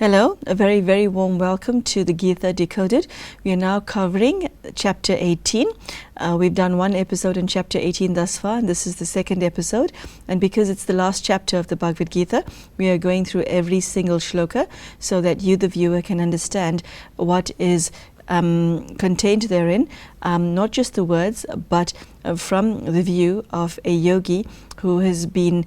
Hello, a very, very warm welcome to the Gita Decoded. We are now covering chapter 18. We've done one episode in chapter 18 thus far, and this is the second episode. And because it's the last chapter of the Bhagavad Gita, we are going through every single shloka so that you, the viewer, can understand what is contained therein, not just the words, but from the view of a yogi who has been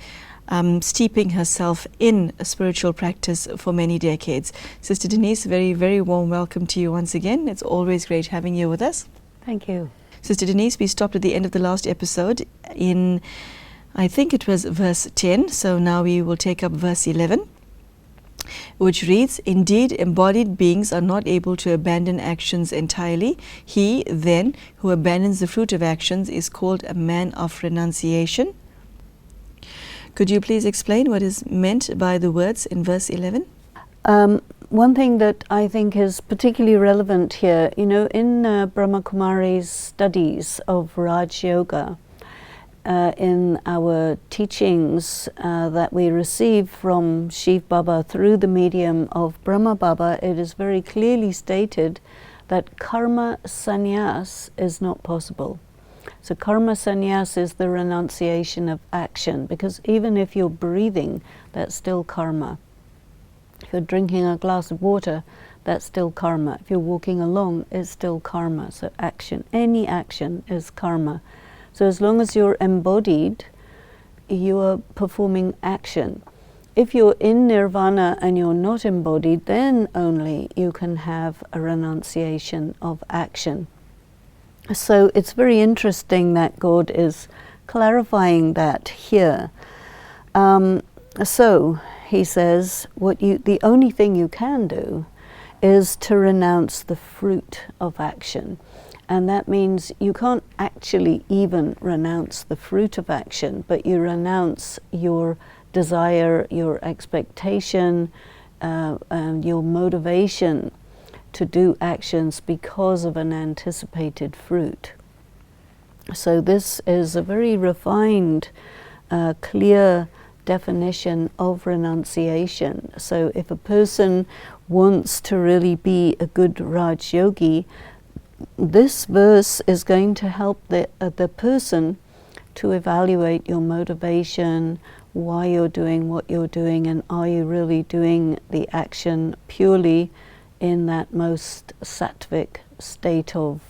steeping herself in a spiritual practice for many decades. Sister Denise, very, very warm welcome to you once again. It's always great having you with us. Thank you. Sister Denise, we stopped at the end of the last episode in, I think it was verse 10, so now we will take up verse 11, which reads, "Indeed, embodied beings are not able to abandon actions entirely. He, then, who abandons the fruit of actions is called a man of renunciation." Could you please explain what is meant by the words in verse 11? One thing that I think is particularly relevant here, in Brahma Kumari's studies of Raj Yoga, in our teachings that we receive from Shiv Baba through the medium of Brahma Baba, it is very clearly stated that karma sannyas is not possible. So karma sannyas is the renunciation of action, because even if you're breathing, that's still karma. If you're drinking a glass of water, that's still karma. If you're walking along, it's still karma. So action, any action is karma. So as long as you're embodied, you are performing action. If you're in nirvana and you're not embodied, then only you can have a renunciation of action. So it's very interesting that God is clarifying that here. So he says, the only thing you can do is to renounce the fruit of action. And that means you can't actually even renounce the fruit of action, but you renounce your desire, your expectation, and your motivation to do actions because of an anticipated fruit. So this is a very refined, clear definition of renunciation. So if a person wants to really be a good Raj Yogi, this verse is going to help the person to evaluate your motivation, why you're doing what you're doing, and are you really doing the action purely in that most Sattvic state of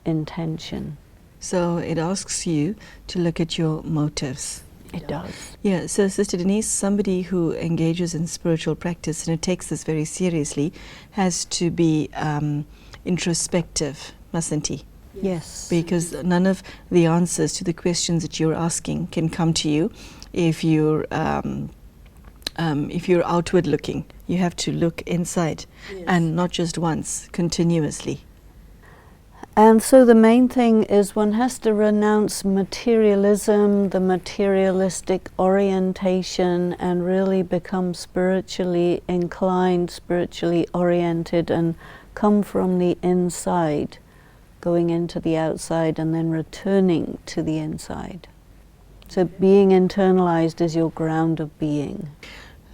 intention. So it asks you to look at your motives. It does. Yeah, so Sister Denise, somebody who engages in spiritual practice and who takes this very seriously has to be introspective, mustn't he? Yes. Because none of the answers to the questions that you're asking can come to you if you're outward looking. You have to look inside, yes. And not just once, continuously. And so the main thing is one has to renounce materialism, the materialistic orientation, and really become spiritually inclined, spiritually oriented, and come from the inside, going into the outside and then returning to the inside. So being internalized is your ground of being.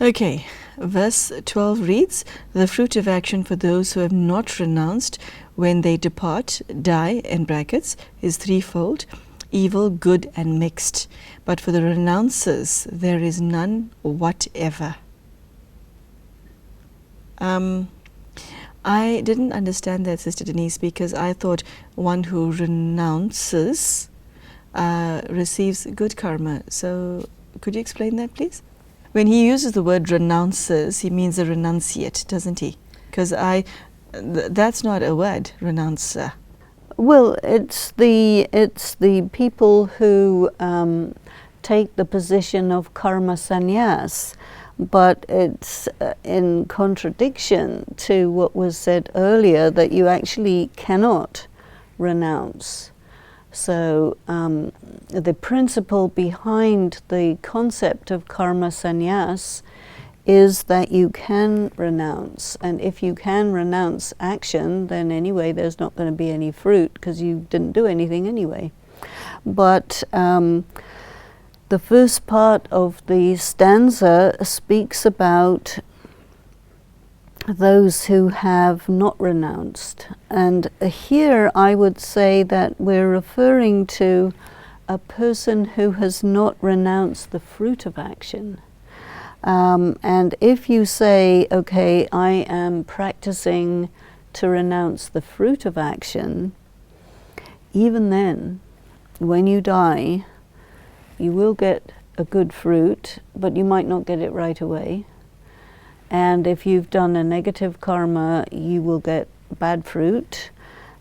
Okay, verse 12 reads, "The fruit of action for those who have not renounced when they depart, die, in brackets, is threefold, evil, good, and mixed. But for the renouncers, there is none whatever." I didn't understand that, Sister Denise, because I thought one who renounces receives good karma. So could you explain that, please? When he uses the word renounces, he means a renunciate, doesn't he? Because that's not a word, renouncer. Well, it's the people who take the position of karma sannyas, but it's in contradiction to what was said earlier, that you actually cannot renounce. So the principle behind the concept of karma sannyas is that you can renounce. And if you can renounce action, then anyway there's not going to be any fruit because you didn't do anything anyway. But the first part of the stanza speaks about those who have not renounced. And here I would say that we're referring to a person who has not renounced the fruit of action. And if you say, okay, I am practicing to renounce the fruit of action, even then, when you die, you will get a good fruit, but you might not get it right away. And if you've done a negative karma, you will get bad fruit.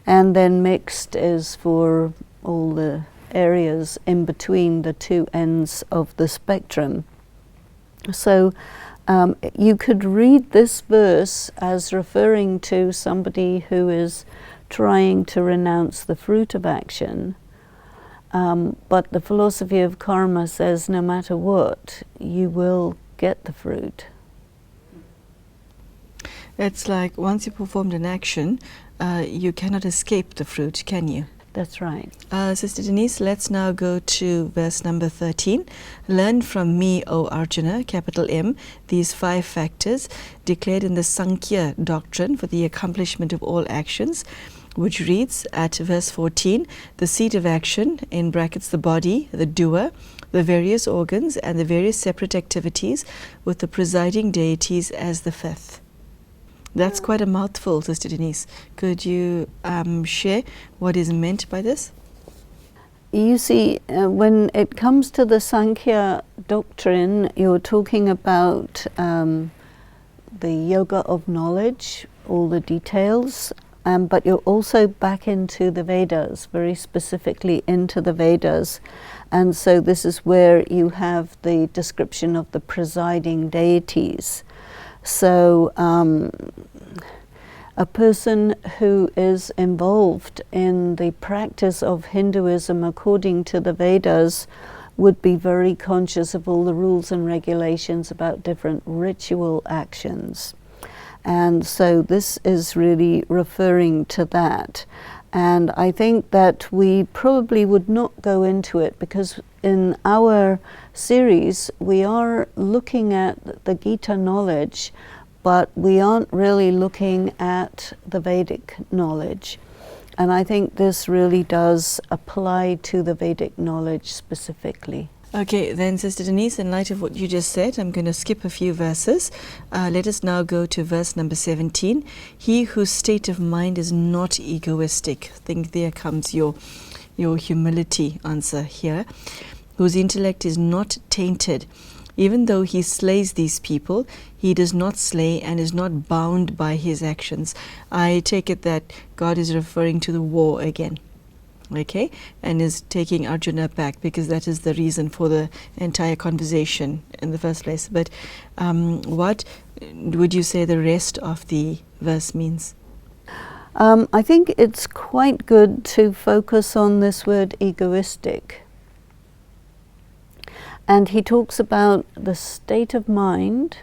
And then mixed is for all the areas in between the two ends of the spectrum. So you could read this verse as referring to somebody who is trying to renounce the fruit of action. But the philosophy of karma says no matter what, you will get the fruit. It's like once you performed an action, you cannot escape the fruit, can you? That's right. Sister Denise, let's now go to verse number 13. Learn from me, O Arjuna, capital M, these 5 factors declared in the Sankhya doctrine for the accomplishment of all actions, which reads at verse 14, the seat of action, in brackets the body, the doer, the various organs, and the various separate activities, with the presiding deities as the 5th. That's quite a mouthful, Sister Denise. Could you share what is meant by this? You see, when it comes to the Sankhya doctrine, you're talking about the yoga of knowledge, all the details, but you're also back into the Vedas, very specifically into the Vedas. And so this is where you have the description of the presiding deities. So a person who is involved in the practice of Hinduism according to the Vedas would be very conscious of all the rules and regulations about different ritual actions. And so this is really referring to that. And I think that we probably would not go into it because in our series we are looking at the Gita knowledge, but we aren't really looking at the Vedic knowledge. And I think this really does apply to the Vedic knowledge specifically. Okay, then Sister Denise, in light of what you just said, I'm going to skip a few verses. Let us now go to verse number 17. He whose state of mind is not egoistic. I think there comes your humility answer here. Whose intellect is not tainted. Even though he slays these people, he does not slay and is not bound by his actions. I take it that God is referring to the war again. Okay, and is taking Arjuna back because that is the reason for the entire conversation in the first place. But what would you say the rest of the verse means? I think it's quite good to focus on this word egoistic. And he talks about the state of mind,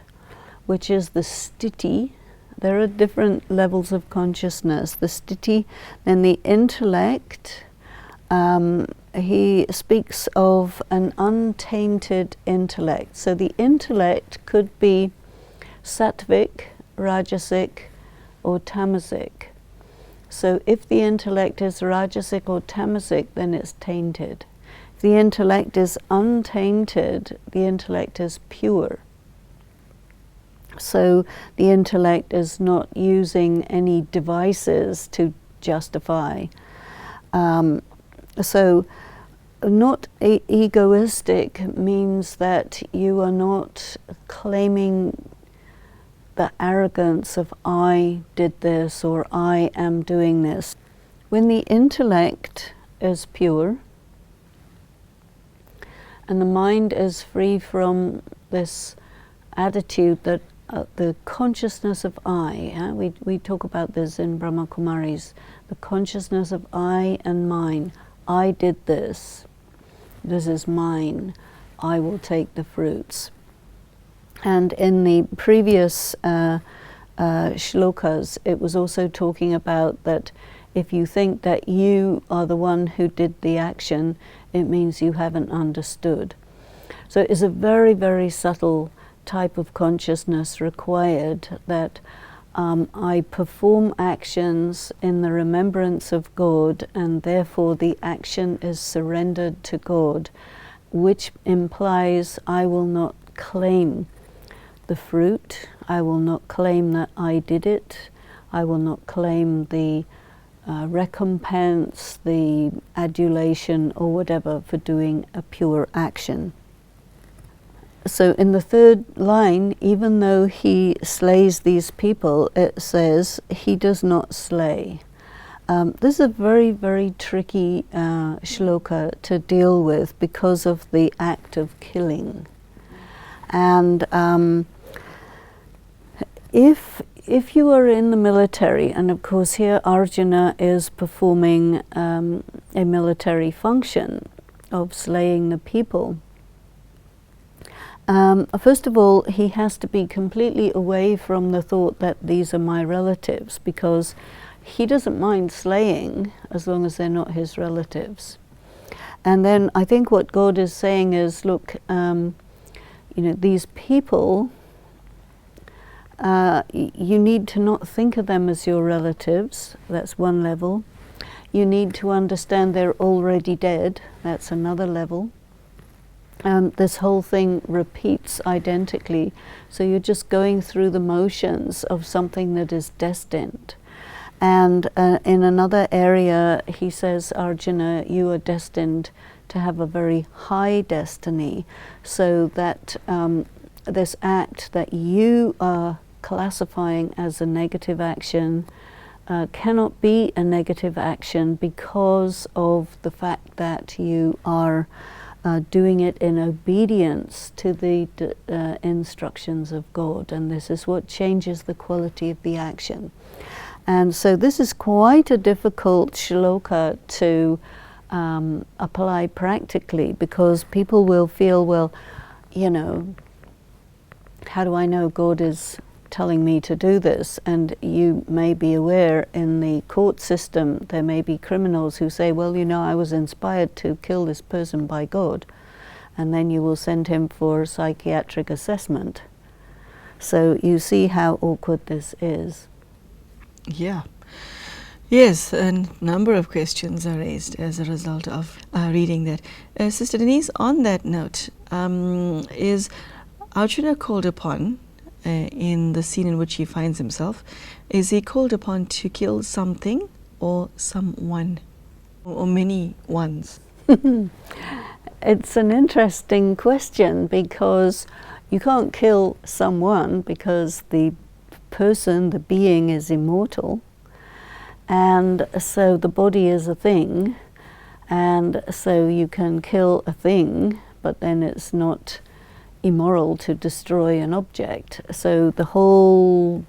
which is the sthiti. There are different levels of consciousness. The sthiti, then the intellect. He speaks of an untainted intellect. So the intellect could be Sattvic, rajasic, or tamasic. So if the intellect is rajasic or tamasic, then it's tainted. If the intellect is untainted, the intellect is pure. So the intellect is not using any devices to justify. So not egoistic means that you are not claiming the arrogance of I did this or I am doing this. When the intellect is pure and the mind is free from this attitude that the consciousness of I, we talk about this in Brahma Kumaris, the consciousness of I and mine. I did this. This is mine. I will take the fruits. And in the previous shlokas, it was also talking about that if you think that you are the one who did the action, it means you haven't understood. So it's a very, very subtle type of consciousness required that I perform actions in the remembrance of God, and therefore the action is surrendered to God, which implies I will not claim the fruit, I will not claim that I did it, I will not claim the recompense, the adulation or whatever for doing a pure action. So in the third line, even though he slays these people, it says he does not slay. This is a very, very tricky shloka to deal with because of the act of killing. And if you are in the military, and of course here Arjuna is performing a military function of slaying the people, first of all, he has to be completely away from the thought that these are my relatives, because he doesn't mind slaying as long as they're not his relatives. And then I think what God is saying is, look, these people, you need to not think of them as your relatives. That's one level. You need to understand they're already dead. That's another level. This whole thing repeats identically. So you're just going through the motions of something that is destined. And in another area, he says, Arjuna, you are destined to have a very high destiny, so that this act that you are classifying as a negative action cannot be a negative action because of the fact that you are doing it in obedience to the instructions of God, and this is what changes the quality of the action. And so this is quite a difficult shloka to apply practically, because people will feel, well, how do I know God is telling me to do this? And you may be aware in the court system there may be criminals who say, well, I was inspired to kill this person by God, and then you will send him for psychiatric assessment. So you see how awkward this is. Yeah. Yes, a number of questions are raised as a result of reading that. Sister Denise, on that note, is Arjuna called upon, in the scene in which he finds himself, is he called upon to kill something or someone, or many ones? It's an interesting question, because you can't kill someone because the person, the being, is immortal, and so the body is a thing, and so you can kill a thing, but then it's not immoral to destroy an object. So the whole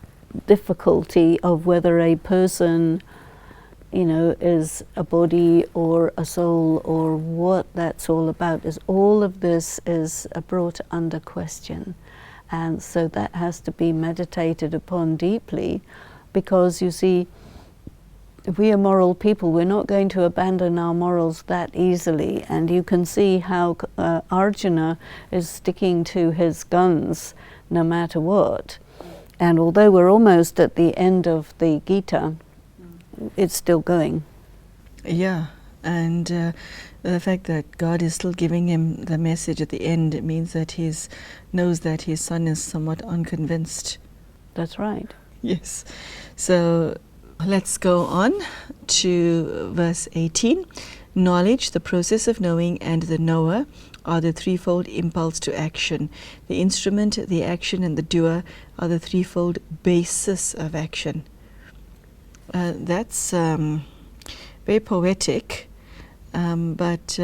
difficulty of whether a person is a body or a soul, or what that's all about, is all of this is brought under question. And so that has to be meditated upon deeply, because you see, if we are moral people, we're not going to abandon our morals that easily. And you can see how Arjuna is sticking to his guns no matter what. And although we're almost at the end of the Gita, it's still going. Yeah, and the fact that God is still giving him the message at the end, it means that he knows that his son is somewhat unconvinced. That's right. Yes. So let's go on to verse 18. Knowledge, the process of knowing, and the knower are the threefold impulse to action. The instrument, the action, and the doer are the threefold basis of action. That's very poetic, but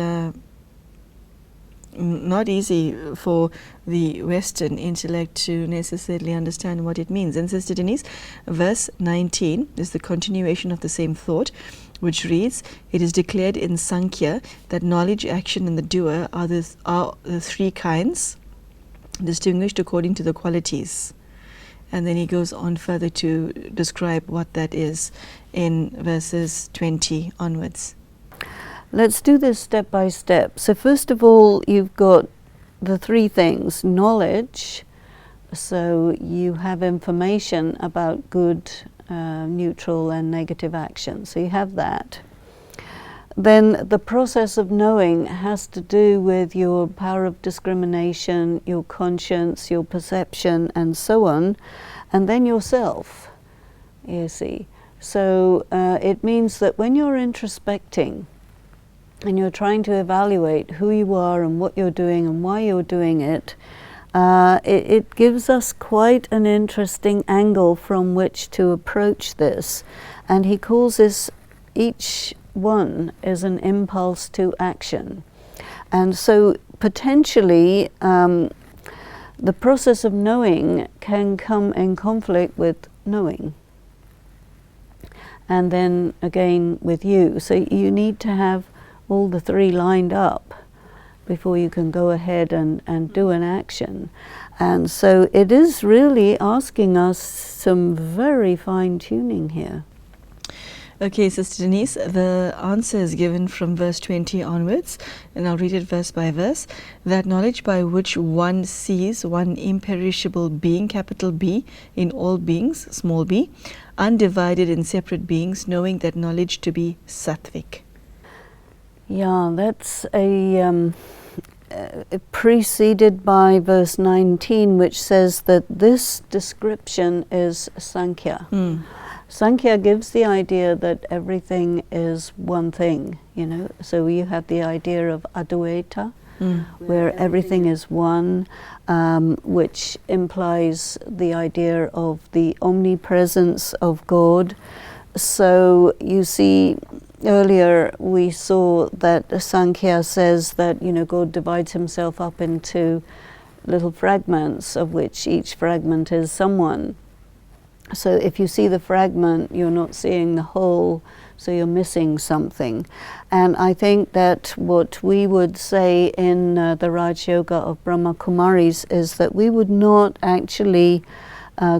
not easy for the Western intellect to necessarily understand what it means. And Sister Denise, verse 19 is the continuation of the same thought, which reads, it is declared in Sankhya that knowledge, action, and the doer are the three kinds, distinguished according to the qualities. And then he goes on further to describe what that is in verses 20 onwards. Let's do this step by step. So first of all, you've got the three things: knowledge, So you have information about good, neutral and negative action. So you have that. Then the process of knowing has to do with your power of discrimination, your conscience, your perception, and so on, and then yourself, you see. So it means that when you're introspecting and you're trying to evaluate who you are and what you're doing and why you're doing it, it gives us quite an interesting angle from which to approach this. And he calls this, each one is an impulse to action. And so potentially the process of knowing can come in conflict with knowing. And then again with you. So you need to have all the three lined up before you can go ahead and do an action. And so it is really asking us some very fine tuning here. Okay, Sister Denise, the answer is given from verse 20 onwards, and I'll read it verse by verse. That knowledge by which one sees one imperishable being, capital B, in all beings, small b, undivided in separate beings, knowing that knowledge to be Sattvic. Yeah, that's preceded by verse 19, which says that this description is Sankhya. Sankhya gives the idea that everything is one thing, you know. So you have the idea of Advaita, where everything is one, which implies the idea of the omnipresence of God. So you see, earlier we saw that Sankhya says that, you know, God divides himself up into little fragments, of which each fragment is someone. So if you see the fragment, you're not seeing the whole, so you're missing something. And I think that what we would say in the Raj Yoga of Brahma Kumaris is that we would not actually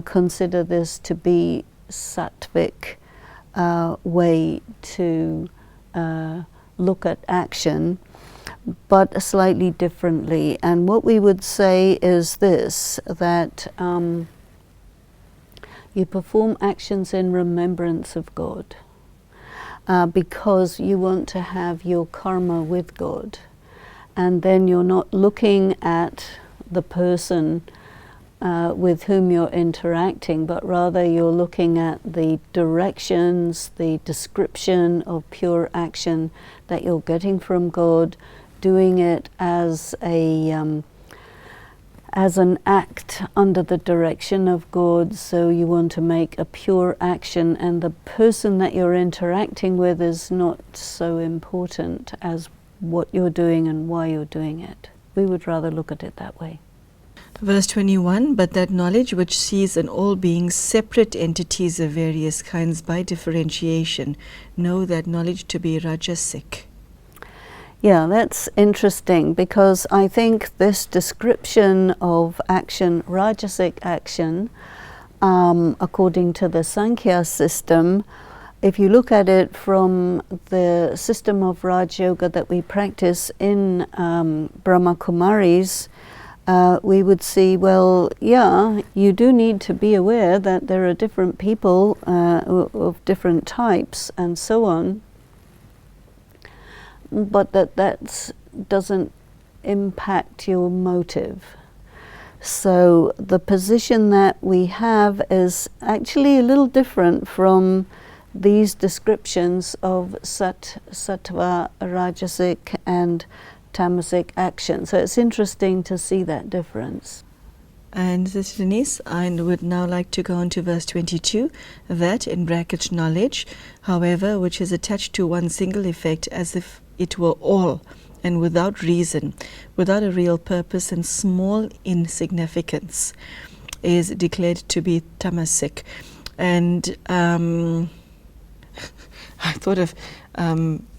consider this to be Sattvic way to look at action, but slightly differently. And what we would say is this, that you perform actions in remembrance of God because you want to have your karma with God. And then you're not looking at the person with whom you're interacting, but rather you're looking at the directions, the description of pure action that you're getting from God, doing it as an act under the direction of God. So you want to make a pure action, and the person that you're interacting with is not so important as what you're doing and why you're doing it. We would rather look at it that way. Verse 21, but that knowledge which sees in all beings separate entities of various kinds by differentiation, know that knowledge to be rajasic. Yeah, that's interesting, because I think this description of action, rajasic action, according to the Sankhya system, if you look at it from the system of Raj Yoga that we practice in Brahma Kumaris, we would see, well, yeah, you do need to be aware that there are different people of different types and so on, but that doesn't impact your motive. So the position that we have is actually a little different from these descriptions of sattva, rajasic and tamasic action. So it's interesting to see that difference. And Sister Denise, I would now like to go on to verse 22, that, in brackets, knowledge, however, which is attached to one single effect as if it were all, and without reason, without a real purpose and small insignificance, is declared to be tamasic. And I thought of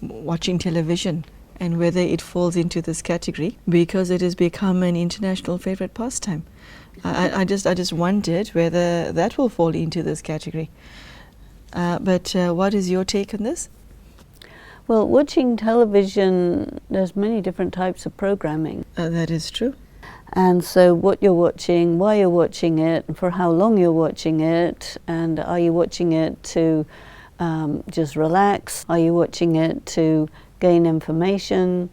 watching television and whether it falls into this category, because it has become an international favorite pastime. I just wondered whether that will fall into this category. But what is your take on this? Well, watching television, there's many different types of programming. That is true. And so what you're watching, why you're watching it, and for how long you're watching it, and are you watching it to just relax? Are you watching it to gain information?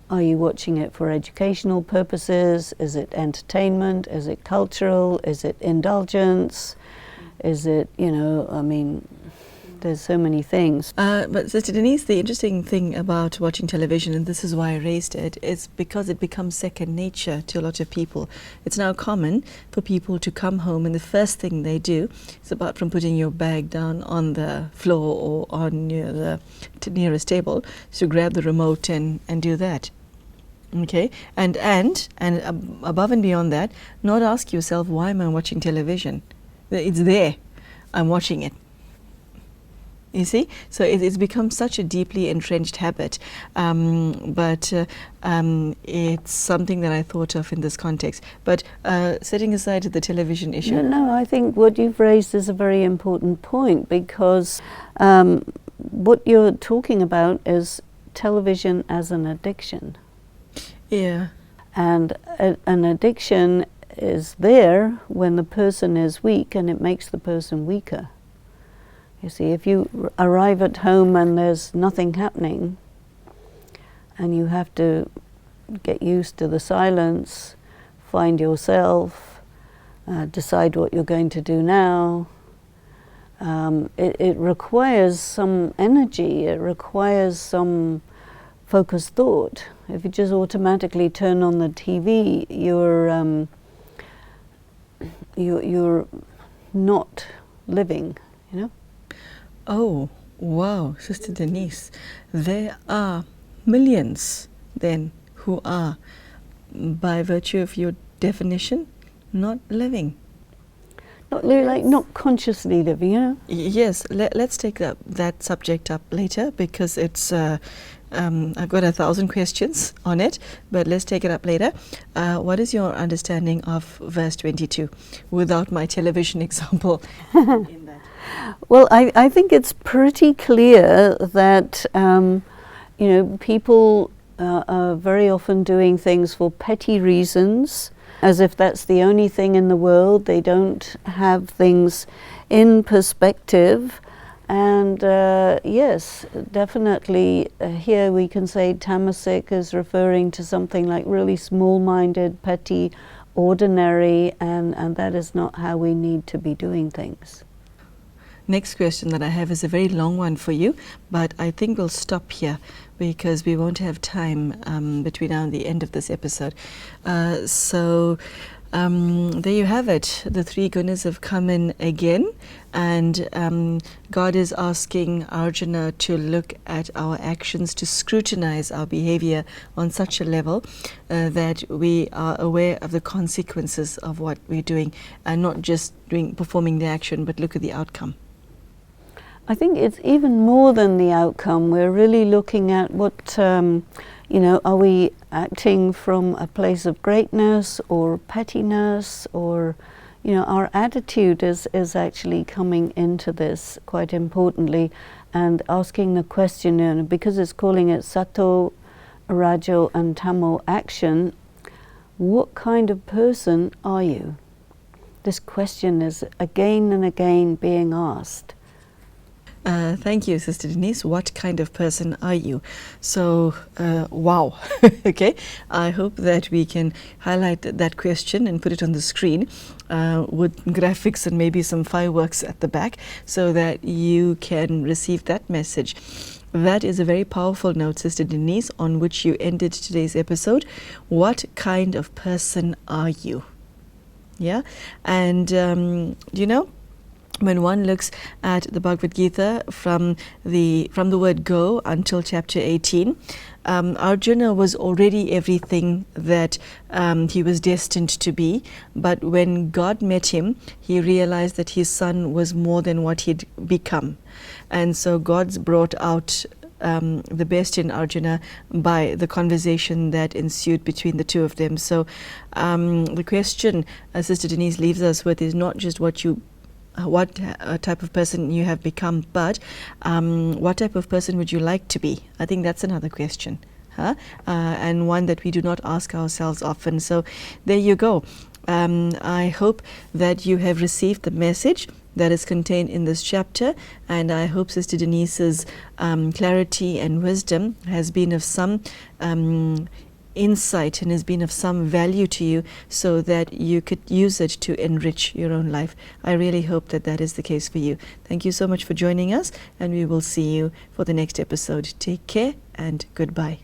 Are you watching it for educational purposes? Is it entertainment? Is it cultural? Is it indulgence? Is it, there's so many things. But Sister Denise, the interesting thing about watching television, and this is why I raised it, is because it becomes second nature to a lot of people. It's now common for people to come home and the first thing they do is, apart from putting your bag down on the floor or on the nearest table, is to grab the remote and do that. Okay, and above and beyond that, not ask yourself, why am I watching television? It's there. I'm watching it. You see, so it's become such a deeply entrenched habit, but it's something that I thought of in this context. But setting aside the television issue. No, I think what you've raised is a very important point, because what you're talking about is television as an addiction. Yeah. And an addiction is there when the person is weak, and it makes the person weaker. You see, if you arrive at home and there's nothing happening, and you have to get used to the silence, find yourself, decide what you're going to do now, it requires some energy, it requires some focused thought. If you just automatically turn on the TV, you're not living, you know? Oh, wow, Sister Denise, there are millions then who are, by virtue of your definition, not living. Not consciously living, you know? Yes, let's take that subject up later, because it's I've got 1,000 questions on it, but let's take it up later. What is your understanding of verse 22 without my television example in that? Well, I think it's pretty clear that people are very often doing things for petty reasons, as if that's the only thing in the world. They don't have things in perspective. And yes, definitely here we can say tamasic is referring to something like really small-minded, petty, ordinary, and that is not how we need to be doing things. Next question that I have is a very long one for you, but I think we'll stop here because we won't have time between now and the end of this episode. So there you have it. The three gunas have come in again, and God is asking Arjuna to look at our actions, to scrutinize our behavior on such a level that we are aware of the consequences of what we're doing, and not just performing the action, but look at the outcome. I think it's even more than the outcome. We're really looking at what, are we acting from a place of greatness or pettiness, or, our attitude is actually coming into this quite importantly, and asking the question, because it's calling it Sato, Rajo and Tamo action, what kind of person are you? This question is again and again being asked. Thank you, Sister Denise. What kind of person are you? So, wow. Okay. I hope that we can highlight that question and put it on the screen with graphics and maybe some fireworks at the back, so that you can receive that message. That is a very powerful note, Sister Denise, on which you ended today's episode. What kind of person are you? Yeah. And, when one looks at the Bhagavad Gita from the word go until chapter 18, Arjuna was already everything that he was destined to be. But when God met him, he realized that his son was more than what he'd become. And so God's brought out the best in Arjuna by the conversation that ensued between the two of them. So the question Sister Denise leaves us with is not just what type of person you have become, but what type of person would you like to be? I think that's another question. and one that we do not ask ourselves often. So there you go. I hope that you have received the message that is contained in this chapter, and I hope Sister Denise's clarity and wisdom has been of some insight and has been of some value to you, so that you could use it to enrich your own life. I really hope that that is the case for you. Thank you so much for joining us, and we will see you for the next episode. Take care and goodbye.